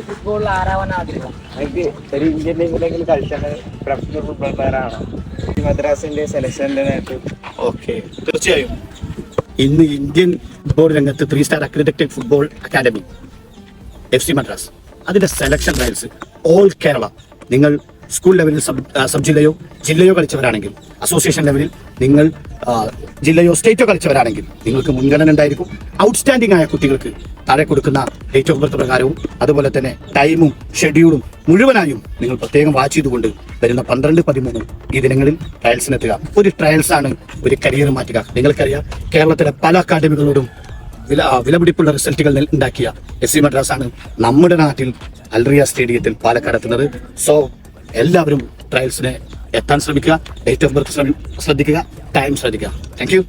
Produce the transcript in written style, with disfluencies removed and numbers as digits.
ഫുട്ബോളിൽ ആരാവാൻ ആഗ്രഹം? എനിക്ക് ഒരു ഇന്ത്യൻ ടീമിലെങ്കിലും കളിച്ചാൽ പ്രൊഫഷണൽ ഫുട്ബോൾ പ്ലെയർ ആണ്. മദ്രാസിന്റെ സെലക്ഷന്റെ നേരത്തെ. ഓക്കെ, തീർച്ചയായും ഇന്ന് ഇന്ത്യൻ ഫുട്ബോൾ രംഗത്ത് 3 star accredited football academy FC Madras അതിന്റെ സെലക്ഷൻ ട്രയൽസ് ഓൾ കേരള, നിങ്ങൾ സ്കൂൾ ലെവലിൽ സബ് ജില്ലയോ കളിച്ചവരാണെങ്കിൽ, അസോസിയേഷൻ ലെവലിൽ നിങ്ങൾ ജില്ലയോ സ്റ്റേറ്റോ കളിച്ചവരാണെങ്കിൽ നിങ്ങൾക്ക് മുൻഗണന ഉണ്ടായിരിക്കും. ഔട്ട്സ്റ്റാൻഡിംഗ് ആയ കുട്ടികൾക്ക് താഴെ കൊടുക്കുന്ന ഡേറ്റ് ഓഫ് ബർത്ത് പ്രകാരവും അതുപോലെ തന്നെ ടൈമും ഷെഡ്യൂളും മുഴുവനായും നിങ്ങൾ പ്രത്യേകം വാച്ച് ചെയ്തുകൊണ്ട് വരുന്ന 12, 13 ഈ ദിനങ്ങളിൽ ട്രയൽസിനെത്തുക. ഒരു ട്രയൽസ് ആണ് ഒരു കരിയർ മാറ്റുക. നിങ്ങൾക്കറിയാം, കേരളത്തിലെ പല അക്കാദമികളോടും വിലപിടിപ്പുള്ള റിസൾട്ടുകൾ ഉണ്ടാക്കിയ FC മദ്രാസ് ആണ് നമ്മുടെ നാട്ടിൽ അൽറിയ സ്റ്റേഡിയത്തിൽ പാലക്കാട് എത്തുന്നത്. സോ എല്ലാവരും ട്രയൽസിനെ എത്താൻ ശ്രമിക്കുക. ഡേറ്റ് ഓഫ് ബർത്ത് ശ്രദ്ധിക്കുക, ടൈം ശ്രദ്ധിക്കുക. Thank you.